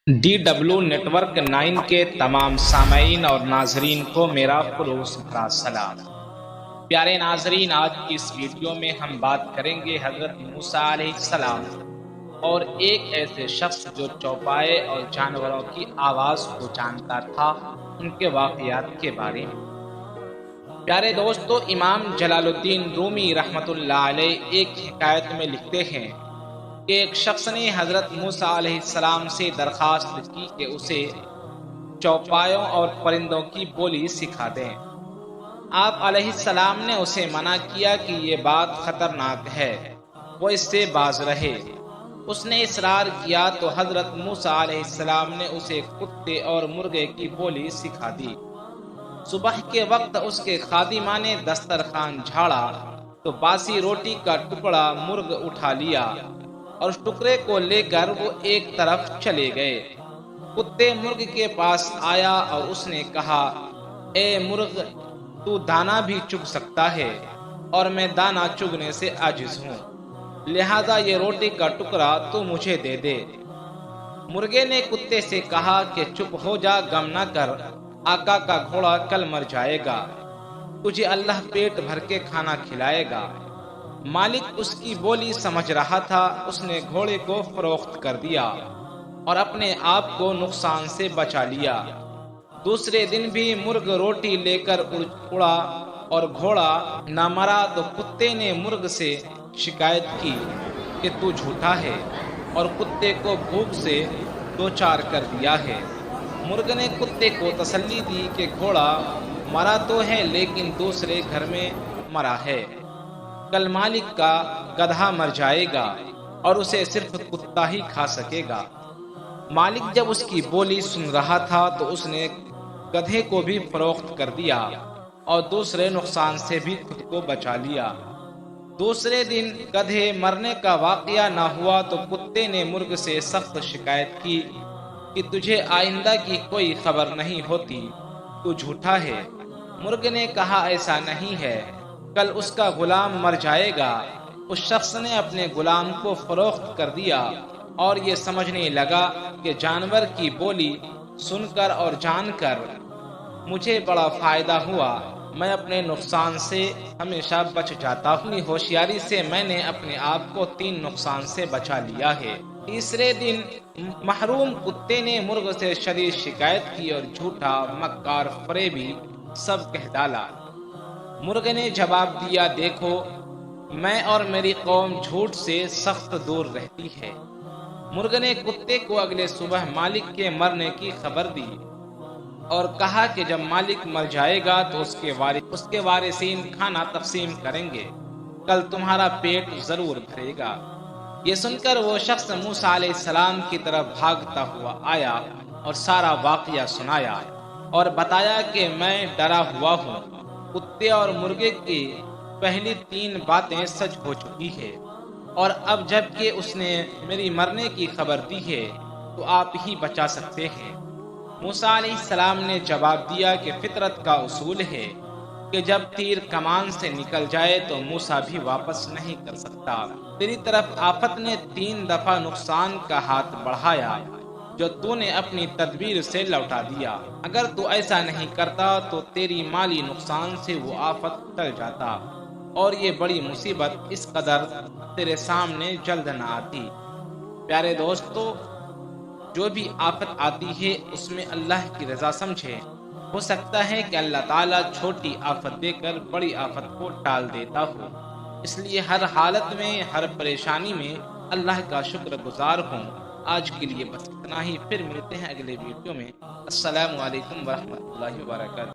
DW network 9 کے تمام سامعین اور ناظرین کو میرا خلوص بھرا سلام۔ پیارے ناظرین، آج کی اس ویڈیو میں ہم بات کریں گے حضرت موسیٰ علیہ السلام اور ایک ایسے شخص جو چوپائے اور جانوروں کی آواز کو جانتا تھا، ان کے واقعات کے بارے میں۔ پیارے دوستو، امام جلال الدین رومی رحمۃ اللہ علیہ ایک حکایت میں لکھتے ہیں کہ ایک شخص نے حضرت موسیٰ علیہ السلام سے درخواست کی کہ اسے چوپایوں اور پرندوں کی بولی سکھا دیں۔ آپ علیہ السلام نے اسے منع کیا کہ یہ بات خطرناک ہے، وہ اس سے باز رہے۔ اس نے اصرار کیا تو حضرت موسیٰ علیہ السلام نے اسے کتے اور مرغے کی بولی سکھا دی۔ صبح کے وقت اس کے خادمہ نے دسترخوان جھاڑا تو باسی روٹی کا ٹکڑا مرغ اٹھا لیا اور اس ٹکڑے کو لے کر وہ ایک طرف چلے گئے۔ کتے مرغ کے پاس آیا اور اس نے کہا، اے مرغ، تو دانا بھی چگ سکتا ہے اور میں دانا چگنے سے عاجز ہوں، لہذا یہ روٹی کا ٹکڑا تو مجھے دے دے۔ مرغے نے کتے سے کہا کہ چپ ہو جا، غم نہ کر، آقا کا گھوڑا کل مر جائے گا، تجھے اللہ پیٹ بھر کے کھانا کھلائے گا۔ مالک اس کی بولی سمجھ رہا تھا، اس نے گھوڑے کو فروخت کر دیا اور اپنے آپ کو نقصان سے بچا لیا۔ دوسرے دن بھی مرغ روٹی لے کر اڑا اور گھوڑا نہ مرا تو کتے نے مرغ سے شکایت کی کہ تو جھوٹا ہے اور کتے کو بھوک سے دوچار کر دیا ہے۔ مرغ نے کتے کو تسلی دی کہ گھوڑا مرا تو ہے لیکن دوسرے گھر میں مرا ہے، کل مالک کا گدھا مر جائے گا اور اسے صرف کتا ہی کھا سکے گا۔ مالک جب اس کی بولی سن رہا تھا تو اس نے گدھے کو بھی فروخت کر دیا اور دوسرے نقصان سے بھی خود کو بچا لیا۔ دوسرے دن گدھے مرنے کا واقعہ نہ ہوا تو کتے نے مرغ سے سخت شکایت کی کہ تجھے آئندہ کی کوئی خبر نہیں ہوتی، تو جھوٹا ہے۔ مرغ نے کہا، ایسا نہیں ہے، کل اس کا غلام مر جائے گا۔ اس شخص نے اپنے غلام کو فروخت کر دیا اور یہ سمجھنے لگا کہ جانور کی بولی سن کر اور جان کر مجھے بڑا فائدہ ہوا، میں اپنے نقصان سے ہمیشہ بچ جاتا ہوں۔ اپنی ہوشیاری سے میں نے اپنے آپ کو 3 نقصان سے بچا لیا ہے۔ تیسرے دن محروم کتے نے مرغ سے شدید شکایت کی اور جھوٹا، مکار، فریبی سب کہہ ڈالا۔ مرغ نے جواب دیا، دیکھو، میں اور میری قوم جھوٹ سے سخت دور رہتی ہے۔ مرغ نے کتے کو اگلے صبح مالک کے مرنے کی خبر دی اور کہا کہ جب مالک مر جائے گا تو اس کے وارثین کھانا تقسیم کریں گے، کل تمہارا پیٹ ضرور بھرے گا۔ یہ سن کر وہ شخص موسیٰ علیہ السلام کی طرف بھاگتا ہوا آیا اور سارا واقعہ سنایا اور بتایا کہ میں ڈرا ہوا ہوں، کتے اور مرغے کی پہلی 3 باتیں سچ ہو چکی ہے اور اب جب کہ اس نے میری مرنے کی خبر دی ہے تو آپ ہی بچا سکتے ہیں۔ موسیٰ علیہ السلام نے جواب دیا کہ فطرت کا اصول ہے کہ جب تیر کمان سے نکل جائے تو موسیٰ بھی واپس نہیں کر سکتا۔ تیری طرف آفت نے 3 دفعہ نقصان کا ہاتھ بڑھایا جو تو نے اپنی تدبیر سے لوٹا دیا، اگر تو ایسا نہیں کرتا تو تیری مالی نقصان سے وہ آفت ٹل جاتا اور یہ بڑی مصیبت اس قدر تیرے سامنے جلد نہ آتی۔ پیارے دوستو، جو بھی آفت آتی ہے اس میں اللہ کی رضا سمجھے۔ ہو سکتا ہے کہ اللہ تعالیٰ چھوٹی آفت دے کر بڑی آفت کو ٹال دیتا ہو، اس لیے ہر حالت میں، ہر پریشانی میں اللہ کا شکر گزار ہوں۔ آج کے لیے بس اتنا ہی، پھر ملتے ہیں اگلے ویڈیو میں۔ السلام علیکم ورحمۃ اللہ وبرکاتہ۔